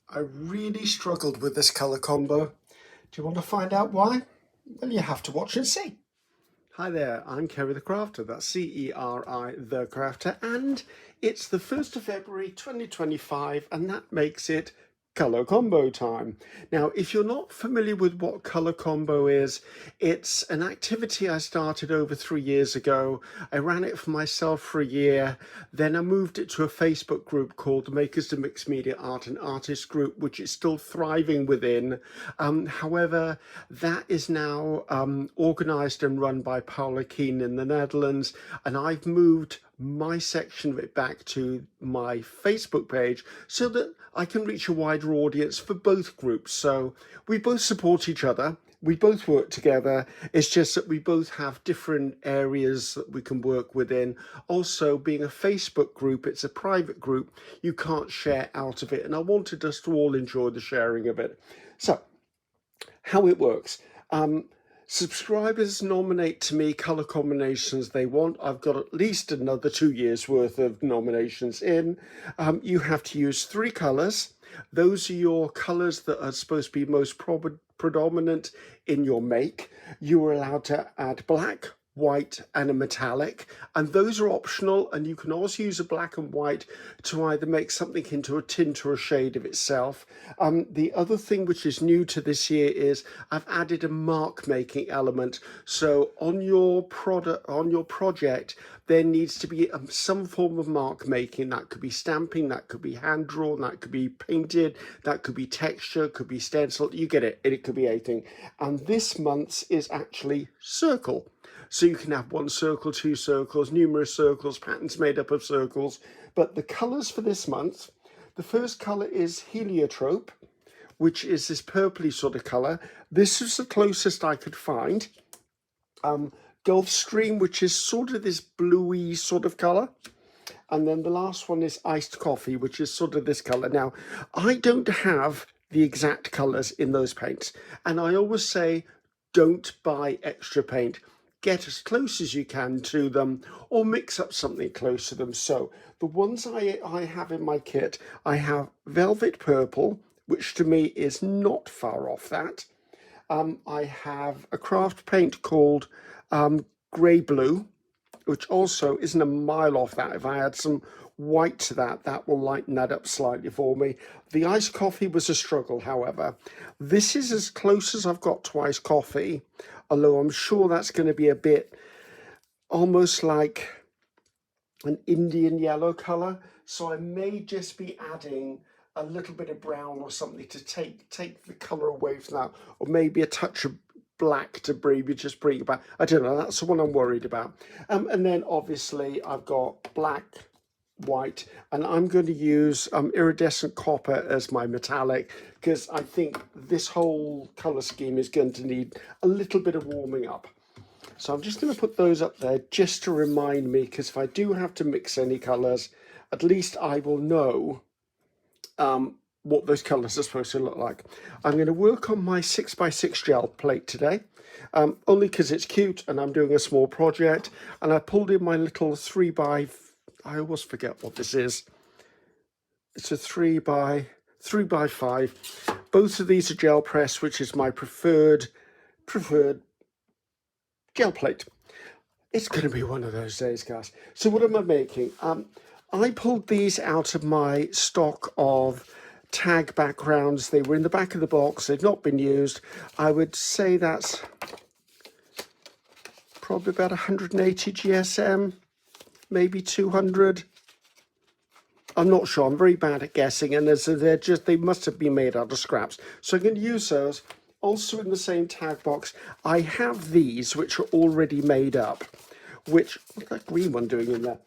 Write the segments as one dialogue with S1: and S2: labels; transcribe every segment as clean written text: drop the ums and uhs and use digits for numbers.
S1: I really struggled with this colour combo. Do you want to find out why? Well, you have to watch and see. Hi there, I'm Ceri the Crafter, that's C-E-R-I the Crafter, and it's the 1st of February 2025, and that makes it colour combo time. Now, if you're not familiar with what colour combo is, it's an activity I started over 3 years ago. I ran it for myself for a year, then I moved it to a Facebook group called the Makers to Mixed Media Art and Artists group, which is still thriving within. However, that is now organised and run by Paula Keen in the Netherlands, and I've moved my section of it back to my Facebook page so that I can reach a wider audience for both groups. So we both support each other. We both work together. It's just that we both have different areas that we can work within. Also, being a Facebook group, it's a private group. You can't share out of it. And I wanted us to all enjoy the sharing of it. So how it works. Subscribers nominate to me colour combinations they want. I've got at least another 2 years worth of nominations in. You have to use 3 colours. Those are your colours that are supposed to be most predominant in your make. You are allowed to add black, white and a metallic, and those are optional, and you can also use a black and white to either make something into a tint or a shade of itself. The other thing which is new to this year is I've added a mark making element. So on your project there needs to be some form of mark making. That could be stamping, that could be hand drawn, that could be painted, that could be texture, could be stenciled, you get it, it could be anything. And this month's is actually circle. So you can have 1 circle, 2 circles, numerous circles, patterns made up of circles. But the colours for this month, the first colour is Heliotrope, which is this purpley sort of colour. This is the closest I could find. Gulf Stream, which is sort of this bluey sort of colour. And then the last one is Iced Coffee, which is sort of this colour. Now, I don't have the exact colours in those paints. And I always say, don't buy extra paint. Get as close as you can to them or mix up something close to them. So the ones I have in my kit, I have Velvet Purple, which to me is not far off that. I have a craft paint called Grey Blue, which also isn't a mile off that. If I add some white to that, that will lighten that up slightly for me. The iced coffee was a struggle, however. This is as close as I've got to iced coffee, although I'm sure that's going to be a bit almost like an Indian yellow colour. So I may just be adding a little bit of brown or something to take the colour away from that, or maybe a touch of black to just bring it back. I don't know, that's the one I'm worried about. And then obviously I've got black, white, and I'm going to use iridescent copper as my metallic, because I think this whole colour scheme is going to need a little bit of warming up. So I'm just going to put those up there just to remind me, because if I do have to mix any colours, at least I will know what those colours are supposed to look like. I'm going to work on my 6x6 gel plate today, only because it's cute and I'm doing a small project. And I pulled in my little 3x, I always forget what this is. It's a 3x5. Both of these are gel press, which is my preferred gel plate. It's going to be one of those days, guys. So what am I making? I pulled these out of my stock of tag backgrounds. They were in the back of the box. They've not been used. I would say that's probably about 180 GSM, maybe 200. I'm not sure. I'm very bad at guessing, and they must have been made out of scraps. So I'm going to use those. Also in the same tag box, I have these which are already made up. What's that green one doing in there?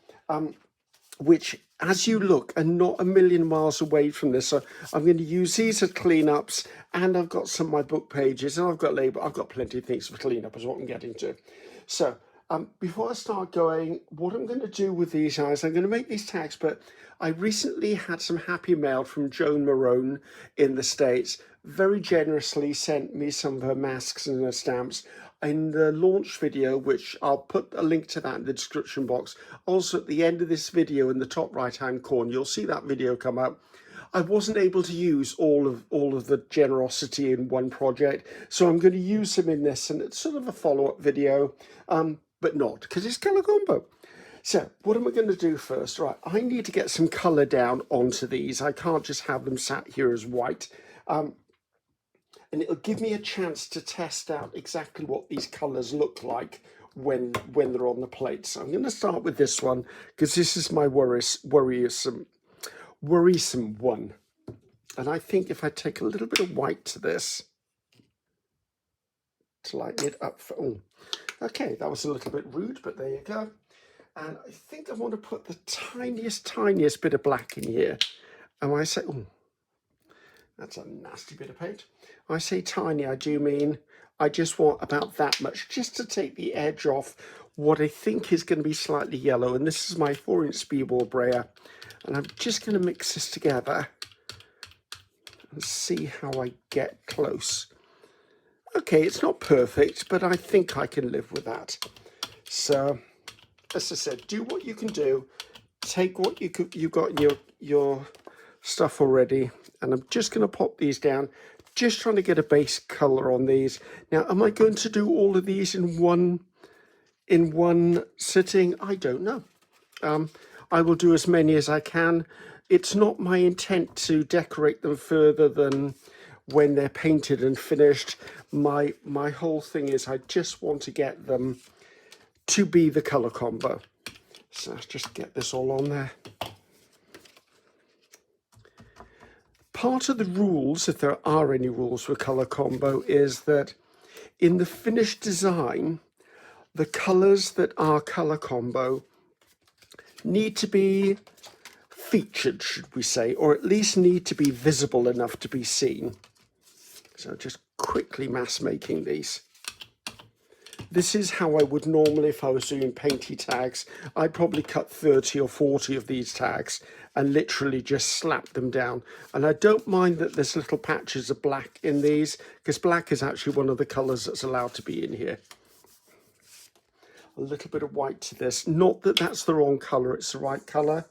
S1: Which, as you look, are not a million miles away from this. So I'm going to use these as cleanups, and I've got some of my book pages, and I've got plenty of things for cleanup is what I'm getting to. So before I start going, what I'm going to do with these guys, I'm going to make these tags, but I recently had some happy mail from Joan Marone in the States, very generously sent me some of her masks and her stamps. In the launch video, which I'll put a link to that in the description box, also at the end of this video in the top right hand corner, you'll see that video come up. I wasn't able to use all of the generosity in one project, so I'm going to use them in this, and it's sort of a follow-up video, but not because it's colour combo. So what am I going to do first? Right, I need to get some colour down onto these. I can't just have them sat here as white. And it'll give me a chance to test out exactly what these colours look like when they're on the plate. So I'm going to start with this one because this is my worrisome one. And I think if I take a little bit of white to this to lighten it up for, oh, okay, that was a little bit rude, but there you go. And I think I want to put the tiniest bit of black in here. And I say, oh, that's a nasty bit of paint. I say tiny, I do mean I just want about that much, just to take the edge off what I think is going to be slightly yellow. And this is my 4-inch speedball brayer. And I'm just going to mix this together and see how I get close. Okay, it's not perfect, but I think I can live with that. So, as I said, do what you can do. Take what you've got in your stuff already, and I'm just going to pop these down, just trying to get a base color on these. Now, am I going to do all of these in one sitting? I don't know. I will do as many as I can. It's not my intent to decorate them further than when they're painted and finished. My whole thing is I just want to get them to be the color combo. So let's just get this all on there. Part of the rules, if there are any rules for color combo, is that in the finished design, the colors that are color combo need to be featured, should we say, or at least need to be visible enough to be seen. So just quickly mass making these. This is how I would normally, if I was doing painty tags, I'd probably cut 30 or 40 of these tags and literally just slap them down. And I don't mind that there's little patches of black in these, because black is actually one of the colors that's allowed to be in here. A little bit of white to this. Not that that's the wrong color, it's the right color,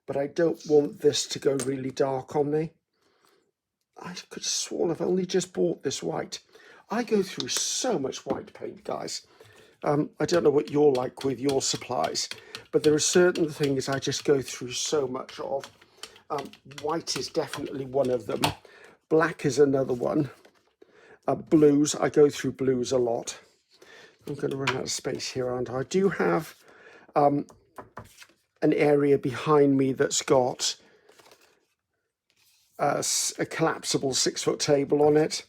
S1: but I don't want this to go really dark on me. I could have sworn I've only just bought this white. I go through so much white paint, guys. I don't know what you're like with your supplies, but there are certain things I just go through so much of. White is definitely one of them. Black is another one. Blues, I go through blues a lot. I'm going to run out of space here, aren't I? I do have an area behind me that's got a collapsible 6-foot table on it,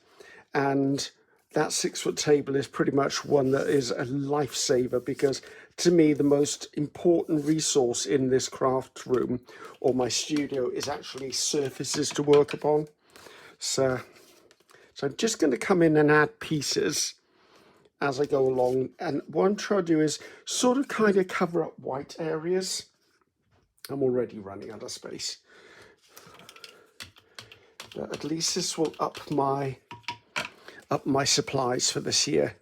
S1: and that 6-foot table is pretty much one that is a lifesaver, because to me the most important resource in this craft room or my studio is actually surfaces to work upon. So I'm just going to come in and add pieces as I go along, and what I'm trying to do is sort of kind of cover up white areas. I'm already running out of space, but at least this will up my supplies for this year,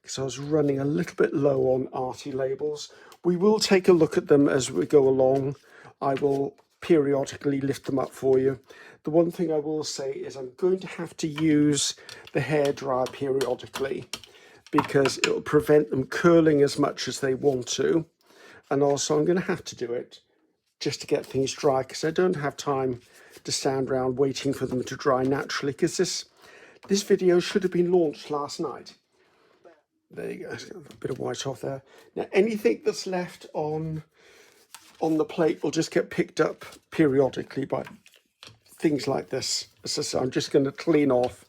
S1: because I was running a little bit low on arty labels. We will take a look at them as we go along. I will periodically lift them up for you. The one thing I will say is I'm going to have to use the hairdryer periodically, because it will prevent them curling as much as they want to. And also I'm going to have to do it just to get things dry, because I don't have time to stand around waiting for them to dry naturally, because this video should have been launched last night. There you go, a bit of white off there. Now anything that's left on the plate will just get picked up periodically by things like this. So I'm just going to clean off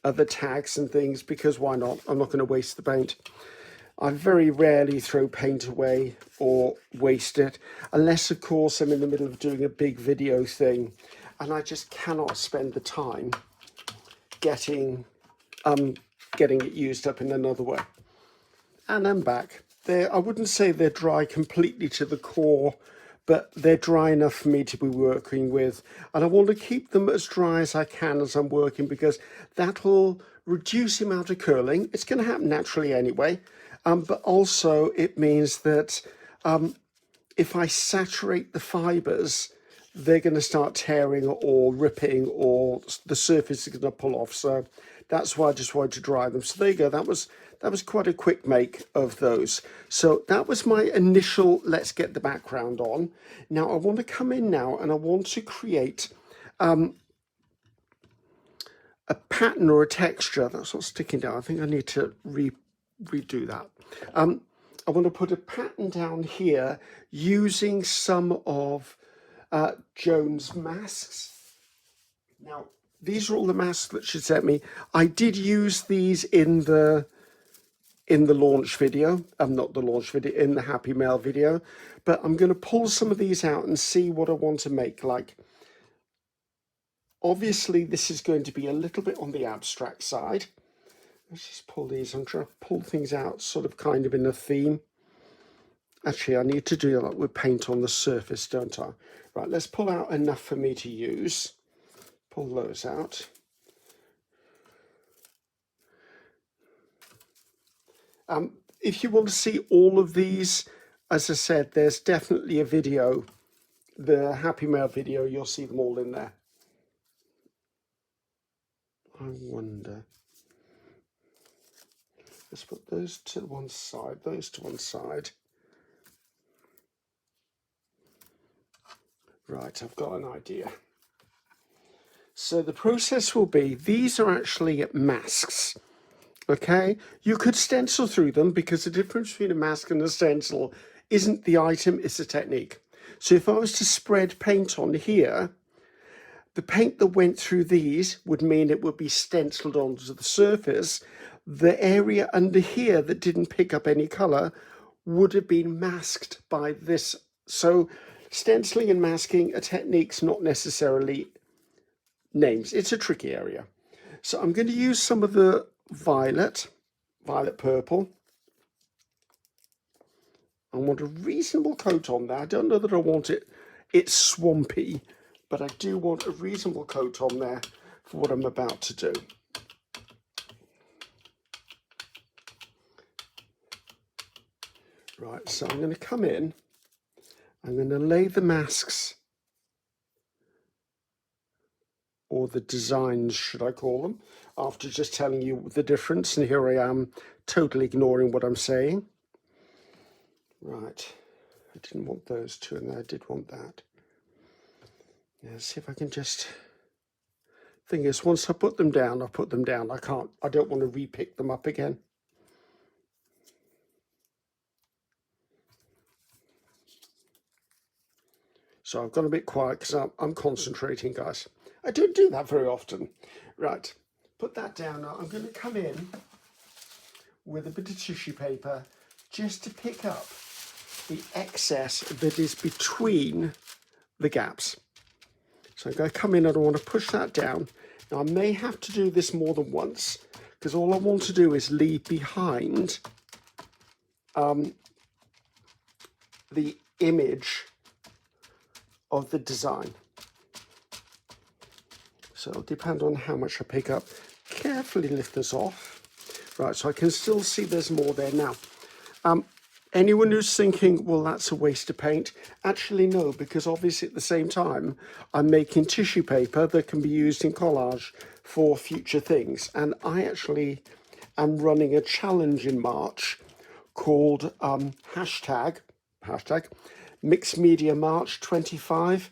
S1: other tags and things, because why not? I'm not going to waste the paint. I very rarely throw paint away or waste it, unless of course I'm in the middle of doing a big video thing and I just cannot spend the time getting it used up in another way. And I'm back. I wouldn't say they're dry completely to the core, but they're dry enough for me to be working with. And I want to keep them as dry as I can as I'm working, because that will reduce the amount of curling. It's going to happen naturally anyway. But also it means that if I saturate the fibers, they're going to start tearing or ripping, or the surface is going to pull off. So that's why I just wanted to dry them. So there you go. That was quite a quick make of those. So that was my initial let's get the background on. Now I want to come in now and I want to create a pattern or a texture. That's not sticking down. I think I need to redo that. I want to put a pattern down here using some of Joan's masks. Now, these are all the masks that she sent me. I did use these in the launch video. Not the launch video, in the Happy Mail video. But I'm going to pull some of these out and see what I want to make. Like, obviously, this is going to be a little bit on the abstract side. Let's just pull these. I'm trying to pull things out sort of kind of in a theme. Actually, I need to do that with paint on the surface, don't I? Right, let's pull out enough for me to use. Pull those out. If you want to see all of these, as I said, there's definitely a video, the Happy Mail video, you'll see them all in there. I wonder. Let's put those to one side, those to one side. Right, I've got an idea. So the process will be, these are actually masks, okay? You could stencil through them because the difference between a mask and a stencil isn't the item, it's a technique. So if I was to spread paint on here, the paint that went through these would mean it would be stenciled onto the surface. The area under here that didn't pick up any colour would have been masked by this. So stenciling and masking are techniques, not necessarily names. It's a tricky area. So I'm going to use some of the violet purple. I want a reasonable coat on there. I don't know that I want it's swampy, but I do want a reasonable coat on there for what I'm about to do. Right, so I'm going to come in, I'm going to lay the masks, or the designs, should I call them, after just telling you the difference, and here I am totally ignoring what I'm saying. Right, I didn't want those two in there, I did want that. Yeah, see if I can just, thing is, once I put them down, I don't want to re-pick them up again. So I've gone a bit quiet because I'm concentrating, guys. I don't do that very often. Right, put that down now. I'm going to come in with a bit of tissue paper just to pick up the excess that is between the gaps. So I'm going to come in and I want to push that down. Now I may have to do this more than once because all I want to do is leave behind the image of the design. So it'll depend on how much I pick up. Carefully lift this off. Right, so I can still see there's more there now. Anyone who's thinking, well, that's a waste of paint, actually no, because obviously at the same time, I'm making tissue paper that can be used in collage for future things. And I actually am running a challenge in March called hashtag Mixed Media March 25,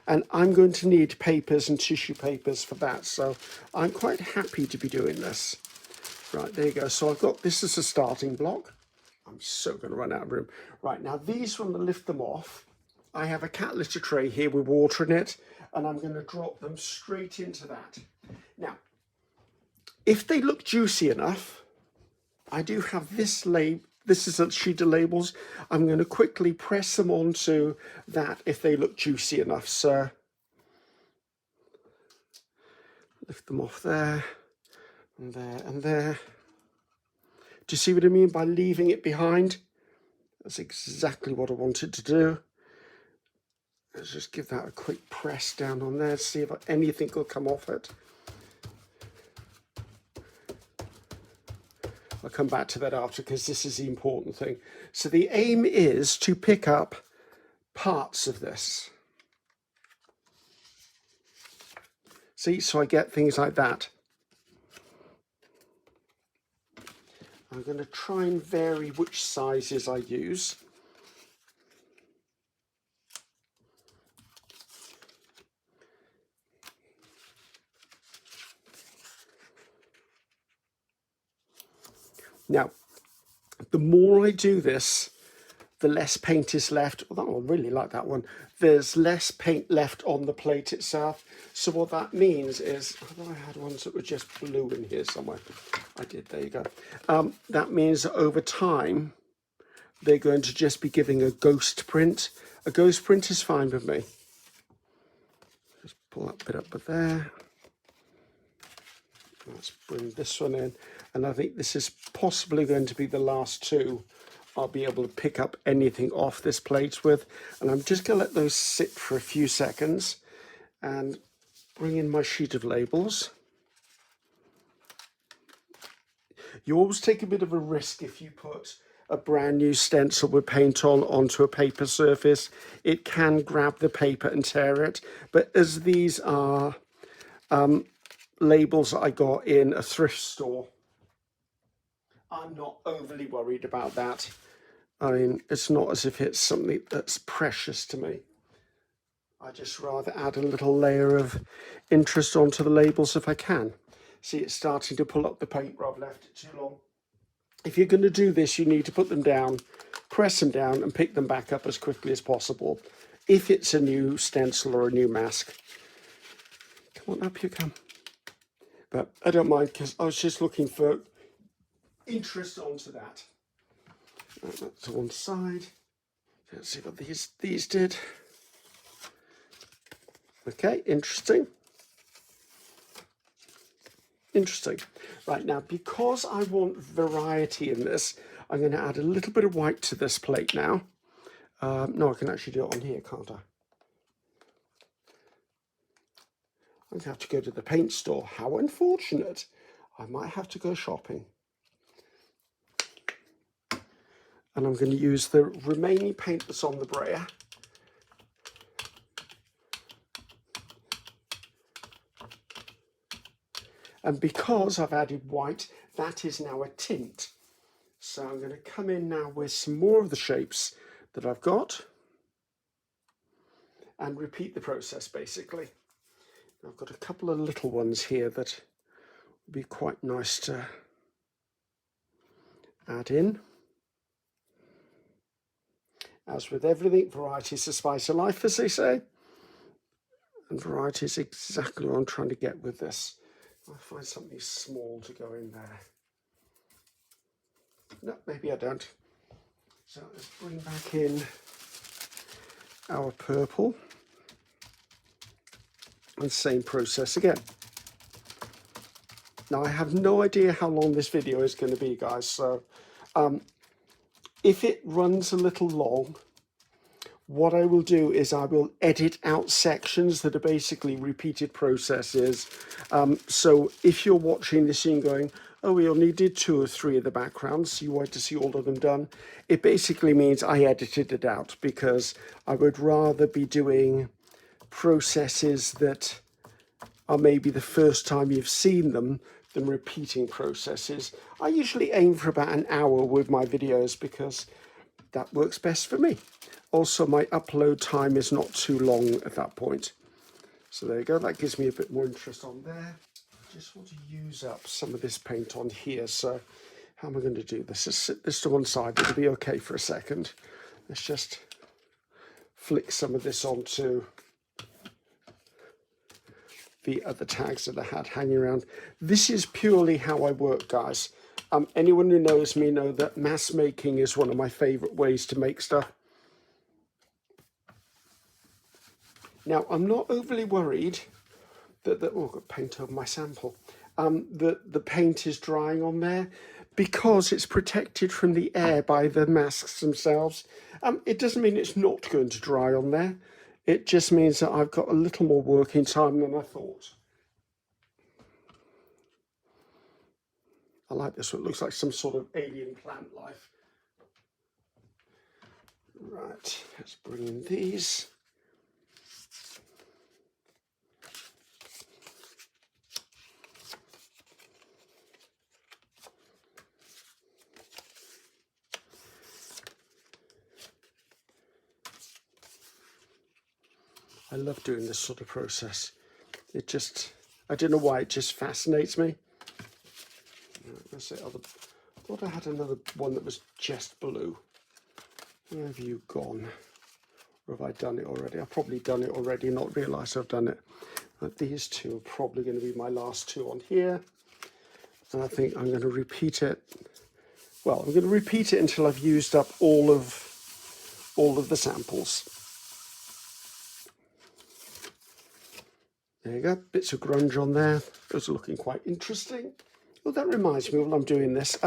S1: and I'm going to need papers and tissue papers for that, so I'm quite happy to be doing this. Right, there you go. So I've got this as a starting block. I'm so going to run out of room. Right, now these, when I lift them off, I have a cat litter tray here with water in it, and I'm going to drop them straight into that. Now, if they look juicy enough, I do have this label. This is a sheet of labels. I'm going to quickly press them onto that if they look juicy enough. So lift them off there, and there, and there. Do you see what I mean by leaving it behind? That's exactly what I wanted to do. Let's just give that a quick press down on there, see if anything will come off it. I'll come back to that after because this is the important thing. So the aim is to pick up parts of this. See, so I get things like that. I'm going to try and vary which sizes I use. Now, the more I do this, the less paint is left. Oh, I really like that one. There's less paint left on the plate itself. So what that means is, I thought I had ones that were just blue in here somewhere. I did, there you go. That means that over time, they're going to just be giving a ghost print. A ghost print is fine with me. Just pull that bit up there. Let's bring this one in. And I think this is possibly going to be the last two I'll be able to pick up anything off this plate with. And I'm just going to let those sit for a few seconds and bring in my sheet of labels. You always take a bit of a risk if you put a brand new stencil with paint on onto a paper surface. It can grab the paper and tear it. But as these are labels that I got in a thrift store, I'm not overly worried about that. I mean, it's not as if it's something that's precious to me. I just rather add a little layer of interest onto the labels if I can. See, it's starting to pull up the paper. I've left it too long. If you're going to do this, you need to put them down, press them down and pick them back up as quickly as possible. If it's a new stencil or a new mask. Come on, up you come. But I don't mind because I was just looking for interest onto that. That's to one side. Let's see what these did. Okay, interesting. Interesting. Right, now, because I want variety in this, I'm going to add a little bit of white to this plate now. No, I can actually do it on here, can't I? I'm going to have to go to the paint store. How unfortunate. I might have to go shopping. And I'm going to use the remaining paint that's on the brayer. And because I've added white, that is now a tint. So I'm going to come in now with some more of the shapes that I've got and repeat the process basically. I've got a couple of little ones here that would be quite nice to add in. As with everything, variety is the spice of life, as they say. And variety is exactly what I'm trying to get with this. I'll find something small to go in there. No, maybe I don't. So let's bring back in our purple. And same process again. Now I have no idea how long this video is going to be, guys. So if it runs a little long, what I will do is I will edit out sections that are basically repeated processes. So if you're watching this and going, oh, we only did 2 or 3 of the backgrounds, you want to see all of them done, it basically means I edited it out because I would rather be doing processes that are maybe the first time you've seen them than repeating processes. I usually aim for about an hour with my videos because that works best for me. Also, my upload time is not too long at that point. So there you go, that gives me a bit more interest on there. I just want to use up some of this paint on here. So how am I going to do this? Let's sit this to one side, it'll be okay for a second. Let's just flick some of this onto the other tags that I had hanging around. This is purely how I work, guys. Anyone who knows me know that mass making is one of my favorite ways to make stuff. Now, I'm not overly worried that oh, I've got paint over my sample, that the paint is drying on there because it's protected from the air by the masks themselves. It doesn't mean it's not going to dry on there. It just means that I've got a little more working time than I thought. I like this one. It looks like some sort of alien plant life. Right, let's bring in these. love doing this sort of process. It just, I don't know why, it just fascinates me. That's it. I thought I had another one that was just blue. Where have you gone? Or have I done it already? I've probably done it already, not realised I've done it. But these two are probably going to be my last two on here. And I think I'm going to repeat it. Well, I'm going to repeat it until I've used up all of the samples. There you go, bits of grunge on there. Those are looking quite interesting. Well, that reminds me, while I'm doing this,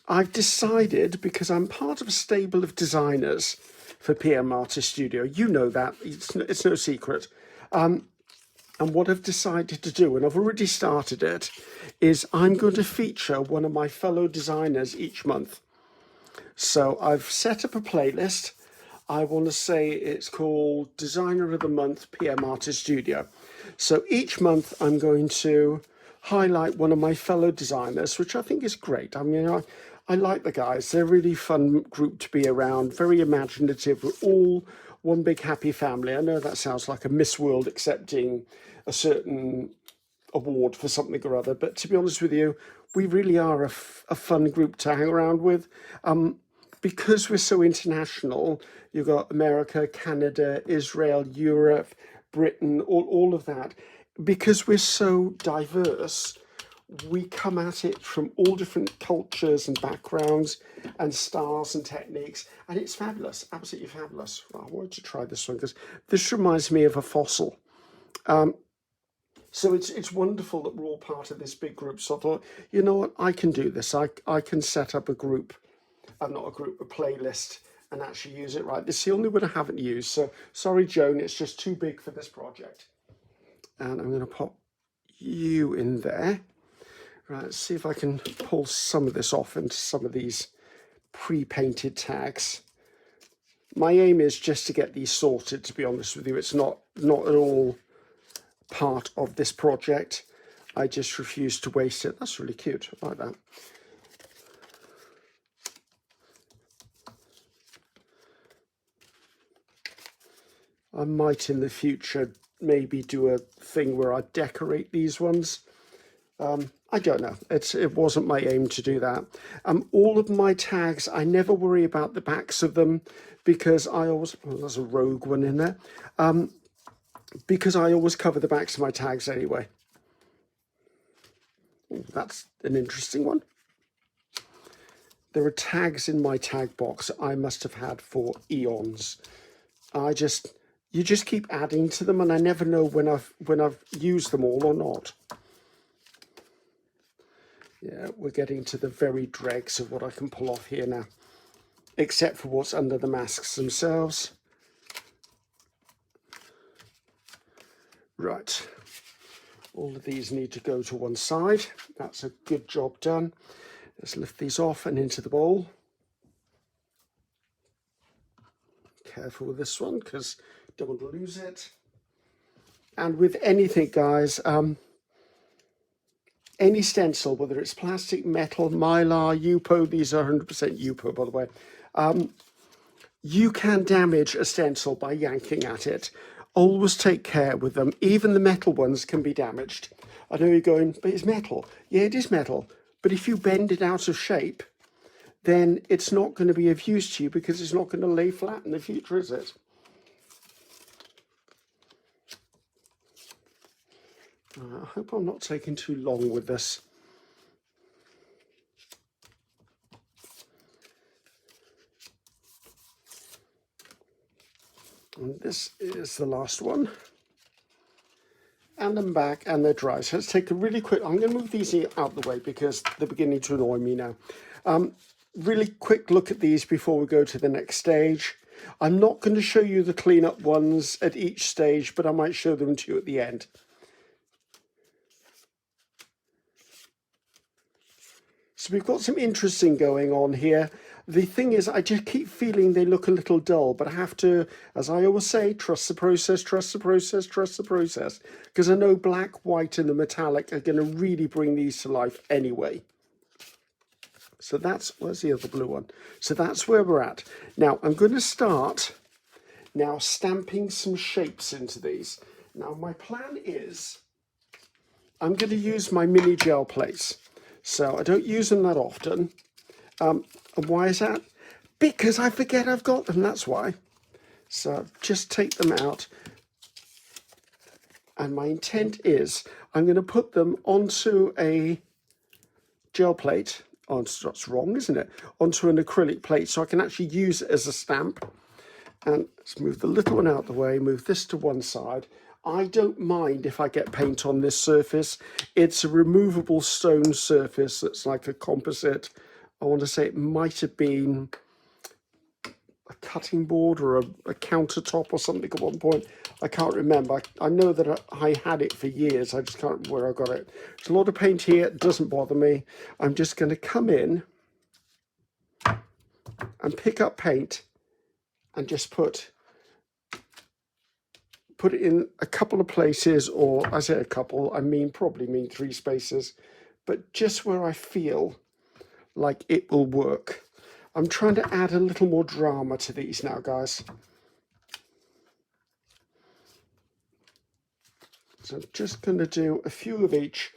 S1: I've decided, because I'm part of a stable of designers for PM Artist Studio, you know that, it's no secret. And what I've decided to do, and I've already started it, is I'm going to feature one of my fellow designers each month. So I've set up a playlist. I want to say it's called Designer of the Month PM Artist Studio. So each month I'm going to highlight one of my fellow designers, which I think is great. I mean, I like the guys. They're a really fun group to be around, very imaginative. We're all one big happy family. I know that sounds like a Miss World accepting a certain award for something or other, but to be honest with you, we really are a fun group to hang around with. Because we're so international, you've got America, Canada, Israel, Europe, Britain, all of that. Because we're so diverse, we come at it from all different cultures and backgrounds and styles and techniques, and it's fabulous, absolutely fabulous. Well, I wanted to try this one because this reminds me of a fossil. So it's wonderful that we're all part of this big group. So I thought, you know what, I can do this. I can set up a group, not a group, a playlist, and actually use it right. This is the only one I haven't used. So sorry, Joan, it's just too big for this project. And I'm going to pop you in there. Right, let's see if I can pull some of this off into some of these pre-painted tags. My aim is just to get these sorted, to be honest with you. It's not at all part of this project. I just refuse to waste it. That's really cute. I like that. I might in the future maybe do a thing where I decorate these ones. I don't know. It wasn't my aim to do that. All of my tags, I never worry about the backs of them because I always, oh, there's a rogue one in there, because I always cover the backs of my tags anyway. Oh, that's an interesting one. There are tags in my tag box I must have had for eons. You just keep adding to them, and I never know when I've used them all or not. Yeah, we're getting to the very dregs of what I can pull off here now, except for what's under the masks themselves. Right, all of these need to go to one side. That's a good job done. Let's lift these off and into the bowl. Careful with this one because don't want to lose it. And with anything, guys, any stencil, whether it's plastic, metal, mylar, UPO, these are 100% UPO, by the way, you can damage a stencil by yanking at it. Always take care with them. Even the metal ones can be damaged. I know you're going, but it's metal. Yeah, it is metal. But if you bend it out of shape, then it's not going to be of use to you because it's not going to lay flat in the future, is it? I hope I'm not taking too long with this. And this is the last one. And I'm back and they're dry. So let's take a really quick, I'm going to move these out the way because they're beginning to annoy me now. Really quick look at these before we go to the next stage. I'm not going to show you the cleanup ones at each stage, but I might show them to you at the end. So we've got some interesting going on here. The thing is, I just keep feeling they look a little dull, but I have to, as I always say, trust the process, trust the process, trust the process. Because I know black, white, and the metallic are going to really bring these to life anyway. So that's, where's the other blue one? So that's where we're at. Now, I'm going to start now stamping some shapes into these. Now my plan is I'm going to use my mini gel plates. So I don't use them that often. And why is that? Because I forget I've got them, that's why. So just take them out. And my intent is I'm going to put them onto a gel plate. Oh, that's wrong, isn't it? Onto an acrylic plate so I can actually use it as a stamp. And let's move the little one out of the way, move this to one side. I don't mind if I get paint on this surface. It's a removable stone surface that's like a composite. I want to say it might have been a cutting board or a countertop or something at one point. I can't remember. I know that I had it for years. I just can't remember where I got it. There's a lot of paint here. It doesn't bother me. I'm just going to come in and pick up paint and just put it in a couple of places, or I say a couple, probably mean 3 spaces, but just where I feel like it will work. I'm trying to add a little more drama to these now, guys. So I'm just going to do a few of each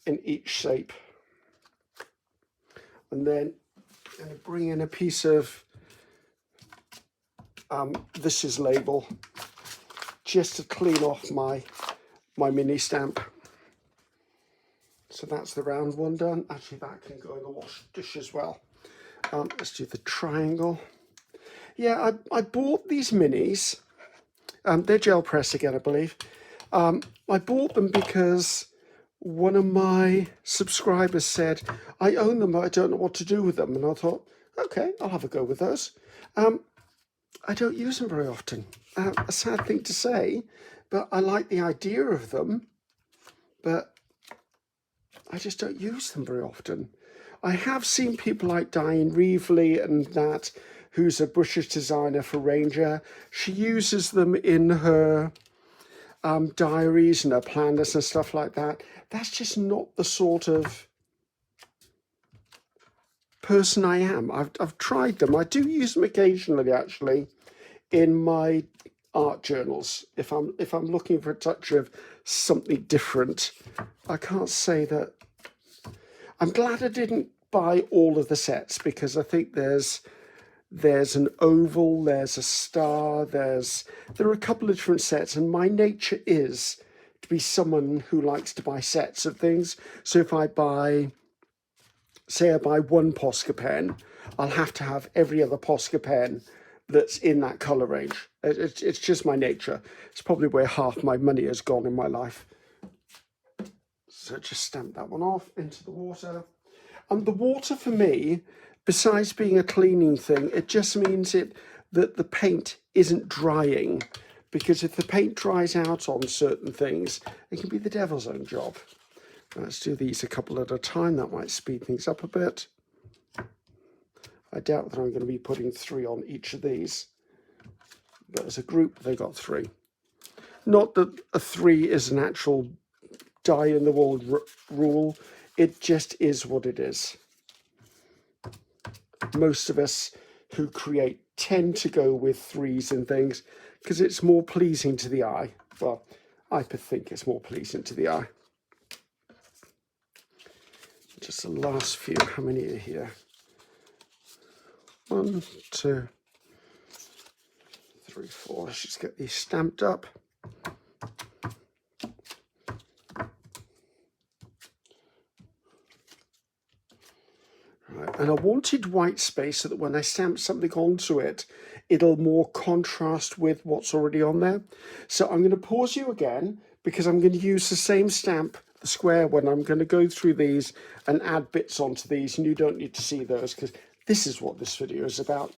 S1: in each shape. And then I'm going to bring in a piece of this is label, just to clean off my mini stamp. So that's the round one done. Actually, that can go in the wash dish as well. Let's do the triangle. Yeah, I bought these minis. They're gel press again, I believe. I bought them because one of my subscribers said, I own them, but I don't know what to do with them. And I thought, okay, I'll have a go with those. I don't use them very often. A sad thing to say, but I like the idea of them, but I just don't use them very often. I have seen people like Diane Reevely and that, who's a British designer for Ranger. She uses them in her diaries and her planners and stuff like that. That's just not the sort of person I am. I've tried them. I do use them occasionally, actually, in my art journals. If I'm looking for a touch of something different. I can't say that. I'm glad I didn't buy all of the sets, because I think there's an oval, there's a star, there are a couple of different sets, and my nature is to be someone who likes to buy sets of things. So if I buy, say I buy one Posca pen, I'll have to have every other Posca pen that's in that colour range. It's just my nature. It's probably where half my money has gone in my life. So just stamp that one off into the water. And the water for me, besides being a cleaning thing, it just means that the paint isn't drying. Because if the paint dries out on certain things, it can be the devil's own job. Let's do these a couple at a time. That might speed things up a bit. I doubt that I'm going to be putting 3 on each of these. But as a group, they got 3. Not that a 3 is an actual die-in-the-wall rule. It just is what it is. Most of us who create tend to go with 3s and things because it's more pleasing to the eye. Well, I think it's more pleasing to the eye. Just the last few. How many are here? 1, 2, 3, 4. Let's just get these stamped up. Right. And I wanted white space so that when I stamp something onto it, it'll more contrast with what's already on there. So I'm going to pause you again, because I'm going to use the same stamp, the square one. I'm going to go through these and add bits onto these, and you don't need to see those because this is what this video is about.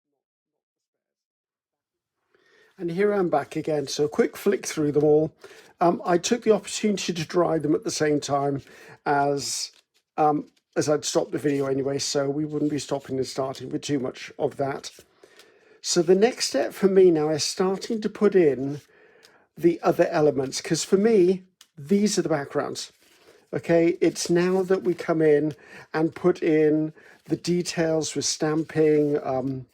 S1: And here I'm back again. So a quick flick through them all. I took the opportunity to dry them at the same time as I'd stopped the video anyway, so we wouldn't be stopping and starting with too much of that. So the next step for me now is starting to put in the other elements, because for me, these are the backgrounds. Okay, it's now that we come in and put in the details with stamping,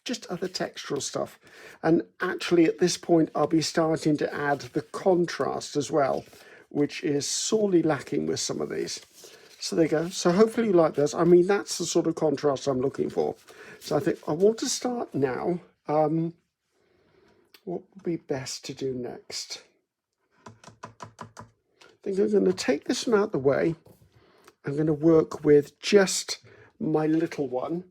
S1: just other textural stuff. And actually at this point I'll be starting to add the contrast as well, which is sorely lacking with some of these. So there you go. So hopefully you like this. I mean, that's the sort of contrast I'm looking for. So I think I want to start now. What would be best to do next? I think I'm going to take this one out of the way. I'm going to work with just my little one.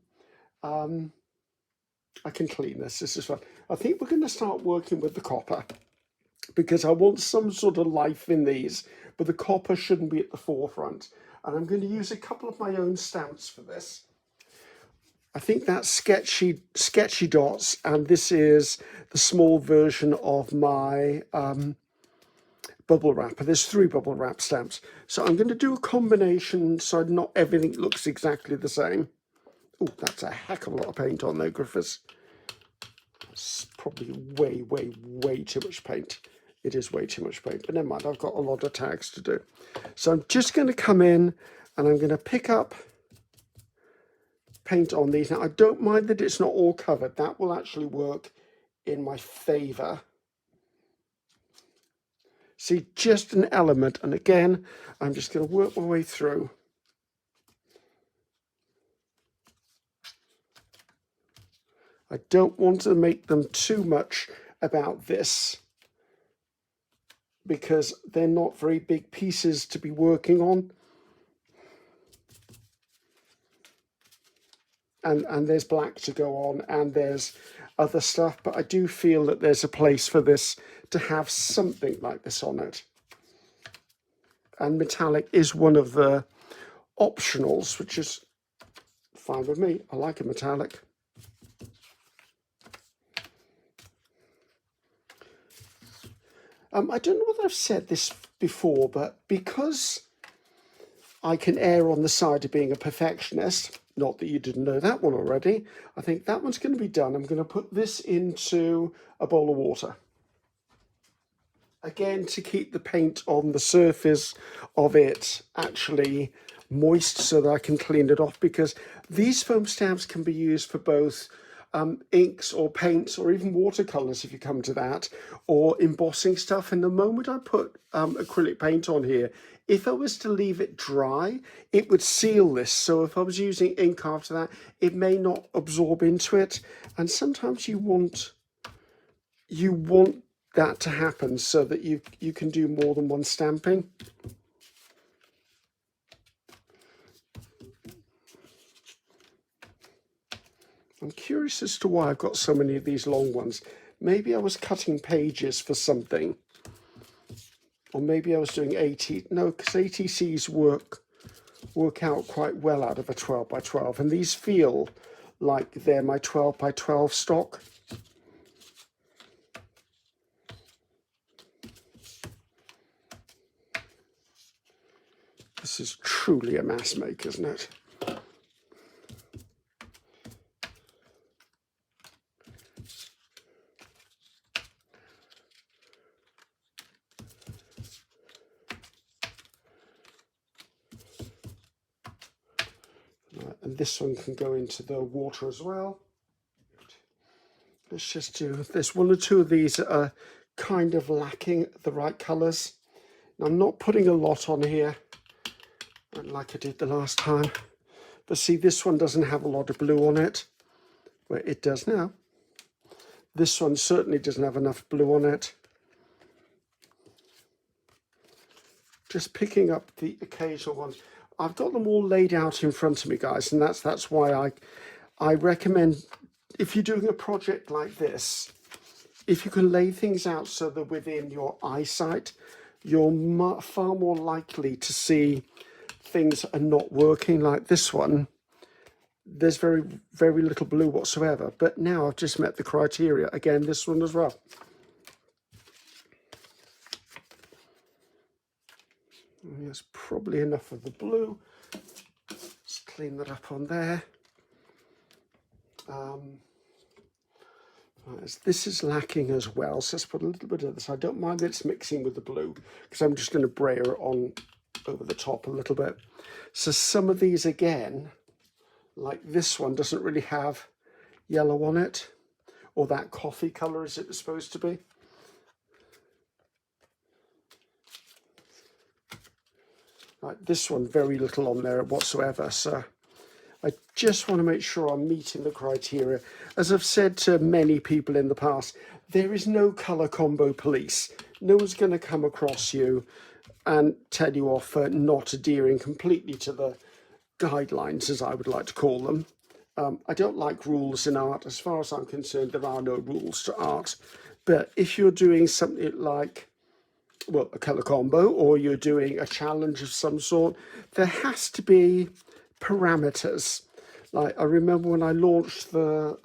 S1: I can clean this. This is fun. I think we're going to start working with the copper because I want some sort of life in these, but the copper shouldn't be at the forefront. And I'm going to use a couple of my own stamps for this. I think that's sketchy dots, and this is the small version of my bubble wrapper. There's 3 bubble wrap stamps. So I'm going to do a combination so not everything looks exactly the same. Oh, that's a heck of a lot of paint on there, Griffiths. It's probably way too much paint. It is way too much paint, but never mind, I've got a lot of tags to do. So I'm just going to come in and I'm going to pick up paint on these. Now, I don't mind that it's not all covered. That will actually work in my favor. See, just an element. And again, I'm just going to work my way through. I don't want to make them too much about this because they're not very big pieces to be working on. And there's black to go on and there's other stuff, but I do feel that there's a place for this to have something like this on it. And metallic is one of the optionals, which is fine with me. I like a metallic. I don't know whether I've said this before, but because I can err on the side of being a perfectionist, not that you didn't know that one already, I think that one's going to be done. I'm going to put this into a bowl of water. Again, to keep the paint on the surface of it actually moist so that I can clean it off, because these foam stamps can be used for both inks or paints or even watercolors if you come to that, or embossing stuff. And the moment I put acrylic paint on here, if I was to leave it dry, it would seal this. So if I was using ink after that, it may not absorb into it. And sometimes you want that to happen so that you can do more than one stamping. I'm curious as to why I've got so many of these long ones. Maybe I was cutting pages for something. Or maybe I was doing no, because ATCs work out quite well out of a 12 by 12. And these feel like they're my 12 by 12 stock. This is truly a mass make, isn't it? And this one can go into the water as well. Let's just do this. 1 or 2 of these are kind of lacking the right colours. Now, I'm not putting a lot on here like I did the last time. But see, this one doesn't have a lot of blue on it, where it does now. This one certainly doesn't have enough blue on it. Just picking up the occasional ones. I've got them all laid out in front of me, guys, and that's why I recommend, if you're doing a project like this, if you can lay things out so they're within your eyesight, you're far more likely to see things are not working. Like this one, there's very little blue whatsoever, but now I've just met the criteria. Again, this one as well. There's probably enough of the blue. Let's clean that up on there. This is lacking as well, so let's put a little bit of this. I don't mind that it's mixing with the blue, because I'm just going to brayer it on over the top a little bit. So some of these, again, like this one, doesn't really have yellow on it. or that coffee colour as it was supposed to be. Right, this one, very little on there whatsoever, so I just want to make sure I'm meeting the criteria. As I've said to many people in the past, there is no colour combo police. No one's going to come across you and tell you off for not adhering completely to the guidelines, as I would like to call them. I don't like rules in art. As far as I'm concerned, there are no rules to art. But if you're doing something like, well, a colour combo, or you're doing a challenge of some sort, there has to be parameters. Like I remember when I launched the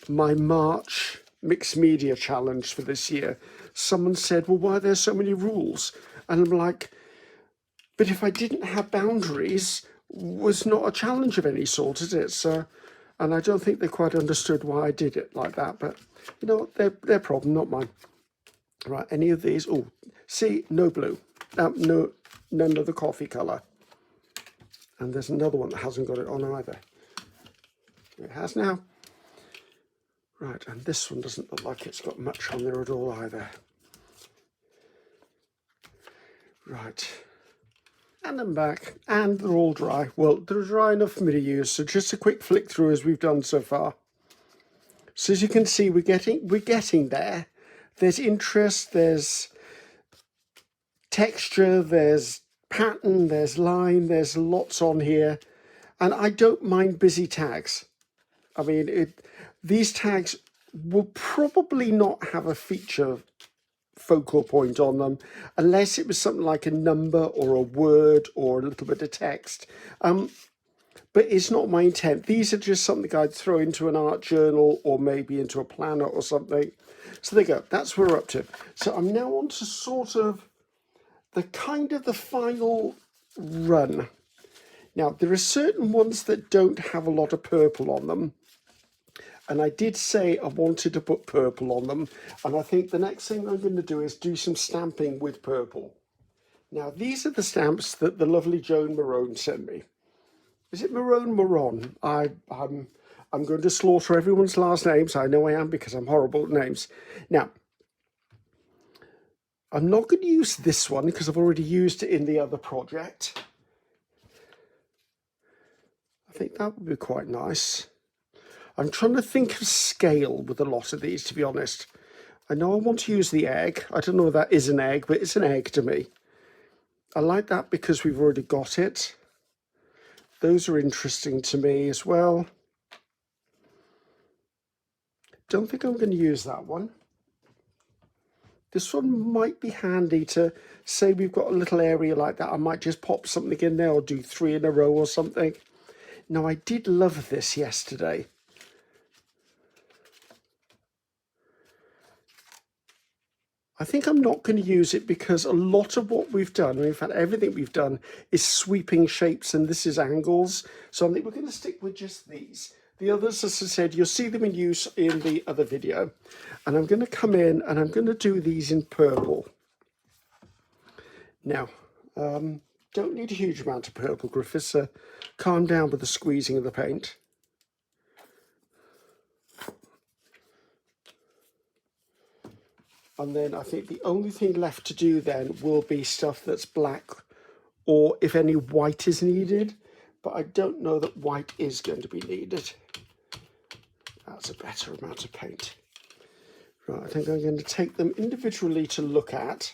S1: my March mixed media challenge for this year, someone said, well, why are there so many rules? And I'm like, but if I didn't have boundaries, was not a challenge of any sort, is it? So, and I don't think they quite understood why I did it like that, but you know what, their problem, not mine. Right, any of these? Oh, see, no blue, no, none of the coffee colour. And there's another one that hasn't got it on either. It has now. Right, and this one doesn't look like it's got much on there at all either. Right, and I'm back, and they're all dry. Well, they're dry enough for me to use, so just a quick flick through as we've done so far. So as you can see, we're getting there. There's interest, there's texture, there's pattern, there's line, there's lots on here. And I don't mind busy tags. I mean, these tags will probably not have a feature focal point on them unless it was something like a number or a word or a little bit of text. But it's not my intent. These are just something I'd throw into an art journal or maybe into a planner or something. So there you go. That's where we're up to. So I'm now on to sort of the final run. Now, there are certain ones that don't have a lot of purple on them. And I did say I wanted to put purple on them. And I think the next thing I'm going to do is do some stamping with purple. Now, these are the stamps that the lovely Joan Marone sent me. Is it Maron? I'm going to slaughter everyone's last names. I know I am because I'm horrible at names. Now, I'm not going to use this one because I've already used it in the other project. I think that would be quite nice. I'm trying to think of scale with a lot of these, to be honest. I know I want to use the egg. I don't know if that is an egg, but it's an egg to me. I like that because we've already got it. Those are interesting to me as well. Don't think I'm going to use that one. This one might be handy to say we've got a little area like that. I might just pop something in there or do 3 in a row or something. Now, I did love this yesterday. I think I'm not going to use it because a lot of what we've done, in fact, everything we've done is sweeping shapes and this is angles. So I think we're going to stick with just these. The others, as I said, you'll see them in use in the other video. And I'm going to come in and I'm going to do these in purple. Now, don't need a huge amount of purple, Griffiths. Calm down with the squeezing of the paint. And then I think the only thing left to do then will be stuff that's black or if any white is needed. But I don't know that white is going to be needed. That's a better amount of paint. Right, I think I'm going to take them individually to look at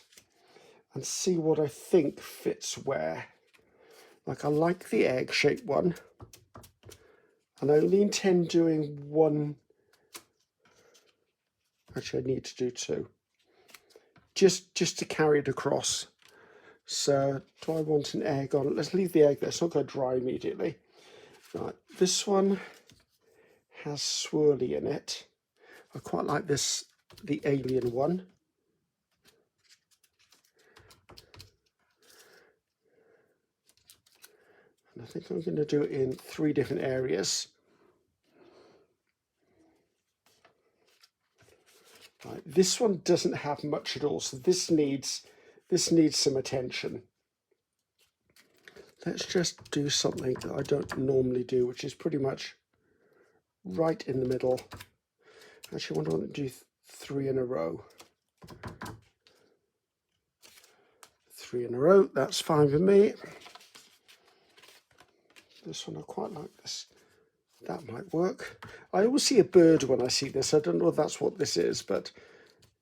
S1: and see what I think fits where. Like I like the egg-shaped one. And I only intend doing one. Actually, I need to do 2. Just to carry it across. So, do I want an egg on it? Let's leave the egg there. It's not going to dry immediately. Right, this one has swirly in it. I quite like this, the alien one. And I think I'm going to do it in 3 different areas. Right, this one doesn't have much at all, so this needs some attention. Let's just do something that I don't normally do, which is pretty much right in the middle. Actually, I want to do 3 in a row. 3 in a row, that's fine with me. This one I quite like this. That might work. I always see a bird when I see this. I don't know if that's what this is, but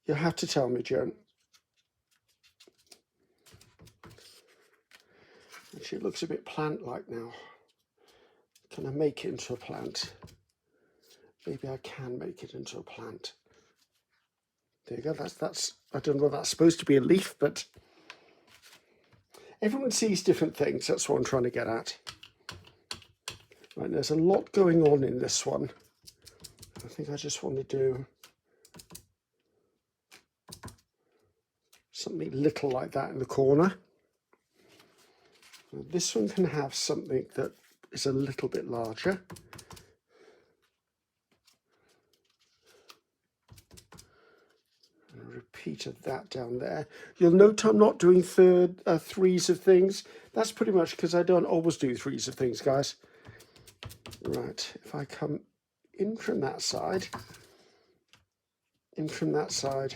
S1: you'll have to tell me, Joan. Actually, it looks a bit plant-like now. Can I make it into a plant? Maybe I can make it into a plant. There you go. That's. I don't know if that's supposed to be a leaf, but everyone sees different things. That's what I'm trying to get at. Right, there's a lot going on in this one. I think I just want to do something little like that in the corner. Now, this one can have something that is a little bit larger. And a repeat of that down there. You'll note I'm not doing threes of things. That's pretty much because I don't always do threes of things, guys. Right, if I come in from that side, in from that side,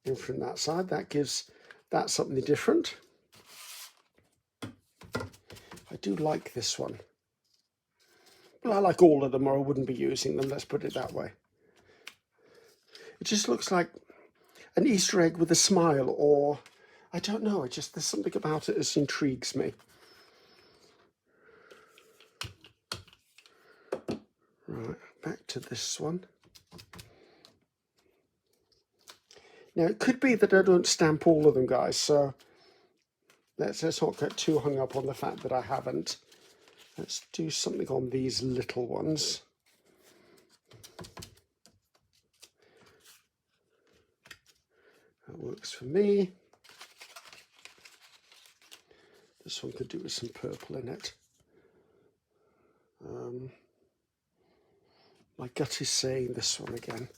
S1: in from that side, that gives that something different. I do like this one. Well, I like all of them, or I wouldn't be using them, let's put it that way. It just looks like an Easter egg with a smile, or I don't know, there's something about it that intrigues me. Right, back to this one. Now, it could be that I don't stamp all of them, guys, so let's not get too hung up on the fact that I haven't. Let's do something on these little ones. That works for me. This one could do with some purple in it. My gut is saying this one again.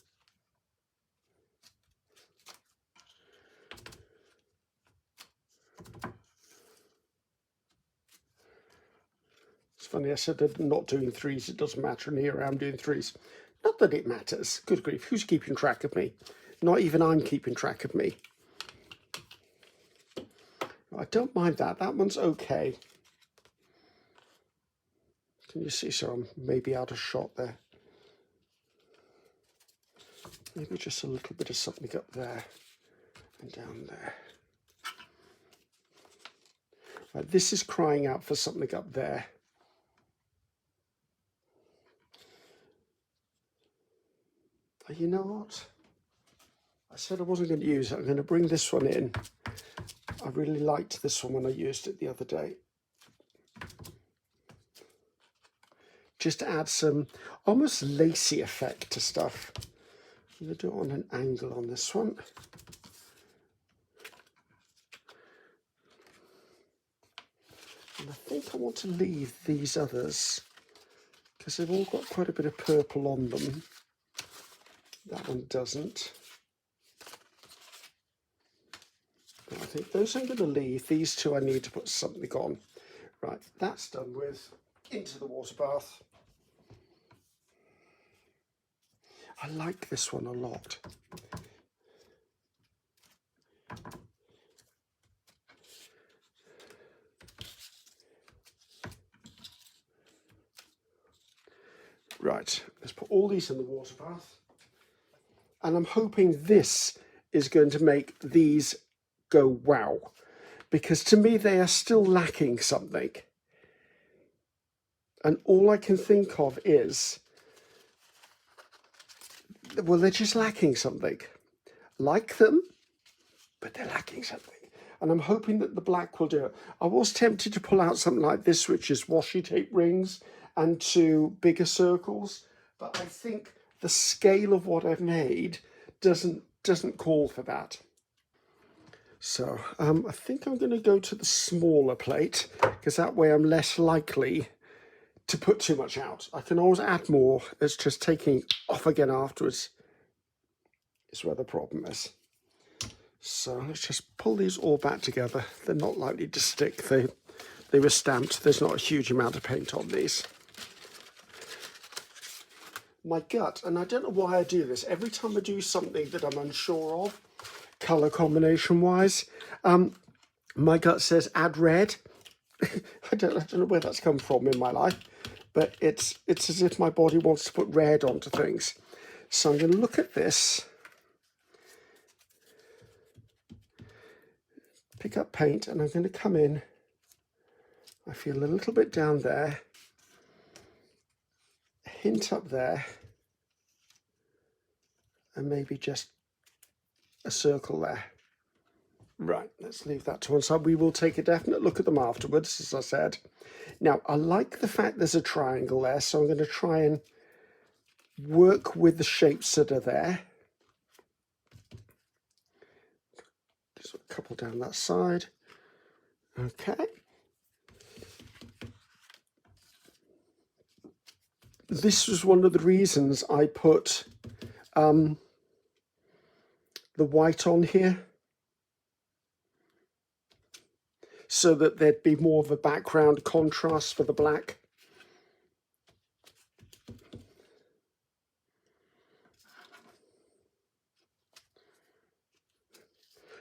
S1: It's funny, I said I'm not doing threes, it doesn't matter, and here I am doing threes. Not that it matters. Good grief, who's keeping track of me? Not even I'm keeping track of me. I don't mind that. That one's okay. Can you see? So I'm maybe out of shot there. Maybe just a little bit of something up there and down there. Right, this is crying out for something up there. But you know what? I said I wasn't going to use it. I'm going to bring this one in. I really liked this one when I used it the other day. Just to add some almost lacy effect to stuff. I'm going to do it on an angle on this one. And I think I want to leave these others because they've all got quite a bit of purple on them. That one doesn't. But I think those I'm going to leave. These two I need to put something on. Right, that's done with. Into the water bath. I like this one a lot. Right, let's put all these in the water bath. And I'm hoping this is going to make these go wow. Because to me, they are still lacking something. And all I can think of is, well, they're just lacking something. Like them, but they're lacking something. And I'm hoping that the black will do it. I was tempted to pull out something like this, which is washi tape rings and 2 bigger circles. But I think the scale of what I've made doesn't call for that. So I think I'm going to go to the smaller plate, because that way I'm less likely to put too much out. I can always add more. It's just taking off again afterwards is where the problem is. So let's just pull these all back together. They're not likely to stick. They were stamped. There's not a huge amount of paint on these. my gut, and I don't know why I do this, every time I do something that I'm unsure of, colour combination wise, my gut says add red. I don't know where that's come from in my life, but it's as if my body wants to put red onto things. So I'm going to look at this, pick up paint, and I'm going to come in. I feel a little bit down there, a hint up there, and maybe just a circle there. Right, let's leave that to one side. We will take a definite look at them afterwards, as I said. Now, I like the fact there's a triangle there, so I'm going to try and work with the shapes that are there. Just a couple down that side. Okay. This was one of the reasons I put the white on here, so that there'd be more of a background contrast for the black.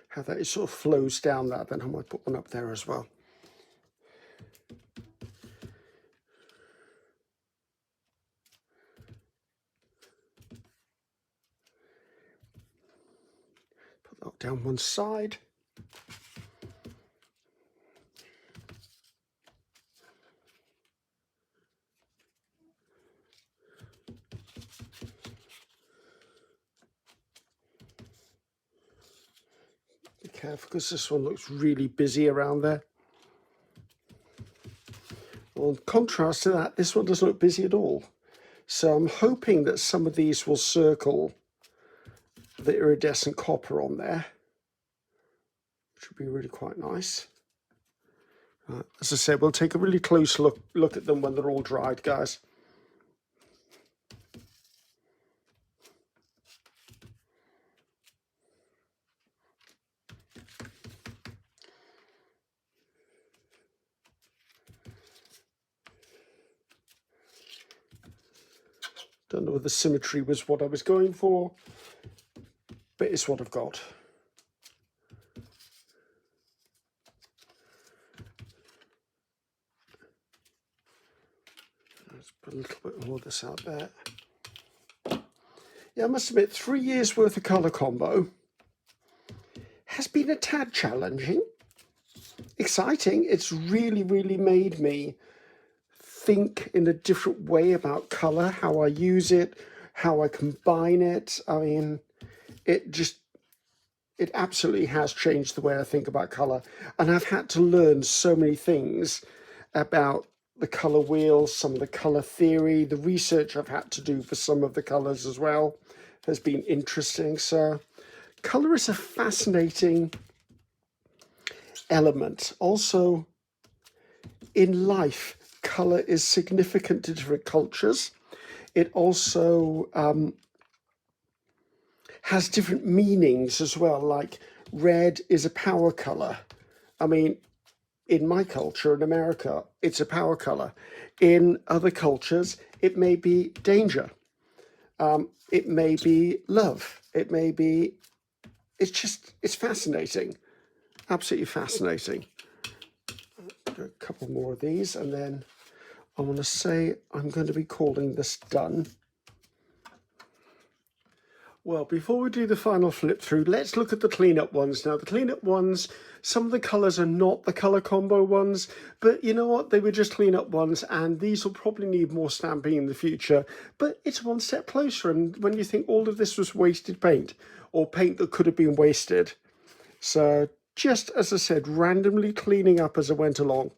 S1: How that sort of flows down that, then I might put one up there as well. Put that down one side. Be careful, because this one looks really busy around there. Well, in contrast to that, this one doesn't look busy at all. So I'm hoping that some of these will circle the iridescent copper on there, which would be really quite nice. As I said, we'll take a really close look at them when they're all dried, guys. Don't know if the symmetry was what I was going for, but it's what I've got. Let's put a little bit more of this out there. Yeah, I must admit, 3 years worth of colour combo has been a tad challenging. Exciting. It's really, really made me think in a different way about colour, how I use it, how I combine it. I mean, it absolutely has changed the way I think about colour. And I've had to learn so many things about the colour wheel, some of the colour theory, the research I've had to do for some of the colours as well has been interesting. So colour is a fascinating element. Also, in life, colour is significant to different cultures. It also has different meanings as well, like red is a power colour. I mean, in my culture, in America, it's a power colour. In other cultures, it may be danger. It may be love. It may be, it's fascinating. Absolutely fascinating. Do a couple more of these, and then I want to say I'm going to be calling this done. Well, before we do the final flip through, let's look at the cleanup ones. Now, the cleanup ones, some of the colours are not the colour combo ones, but you know what? They were just cleanup ones, and these will probably need more stamping in the future, but it's one step closer. And when you think all of this was wasted paint, or paint that could have been wasted. So just, as I said, randomly cleaning up as I went along.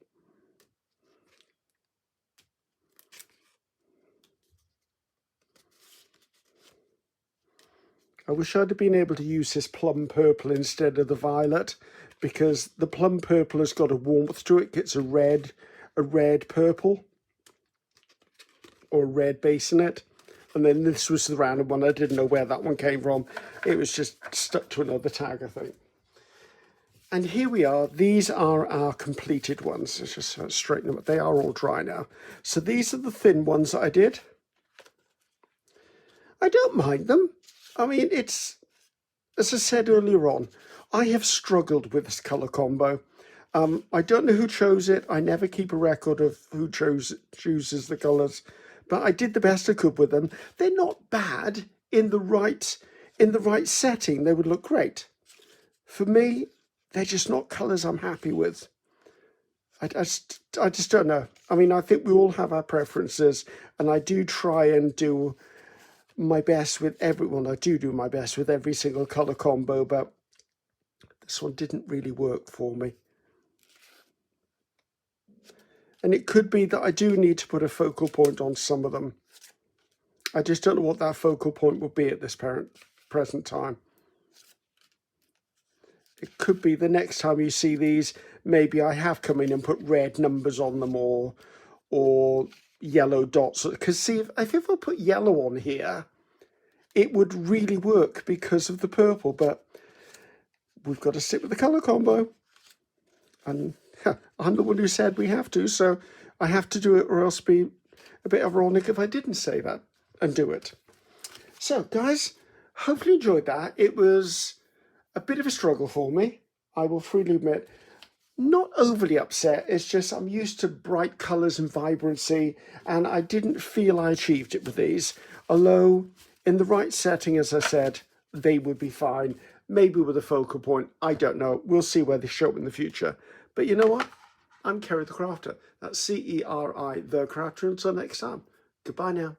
S1: I wish I'd have been able to use this plum purple instead of the violet, because the plum purple has got a warmth to it. It's a red purple, or a red base in it. And then this was the random one. I didn't know where that one came from. It was just stuck to another tag, I think. And here we are. These are our completed ones. Let's just straighten them up. They are all dry now. So these are the thin ones that I did. I don't mind them. I mean, it's, as I said earlier on, I have struggled with this colour combo. I don't know who chose it. I never keep a record of who chooses the colours, but I did the best I could with them. They're not bad in the right setting. They would look great. For me, they're just not colours I'm happy with. I just don't know. I mean, I think we all have our preferences, and I do try and do my best with everyone. I do my best with every single colour combo, but this one didn't really work for me. And it could be that I do need to put a focal point on some of them. I just don't know what that focal point would be at this present time. It could be the next time you see these, maybe I have come in and put red numbers on them or yellow dots. Because see, if I put yellow on here, it would really work because of the purple, but we've got to stick with the colour combo. And I'm the one who said we have to, so I have to do it, or else be a bit ironic if I didn't say that and do it. So, guys, hopefully you enjoyed that. It was a bit of a struggle for me, I will freely admit. Not overly upset, it's just I'm used to bright colours and vibrancy, and I didn't feel I achieved it with these. Although, in the right setting, as I said, they would be fine. Maybe with a focal point, I don't know. We'll see where they show up in the future. But you know what? I'm Ceri the Crafter. That's Ceri the Crafter. Until next time, goodbye now.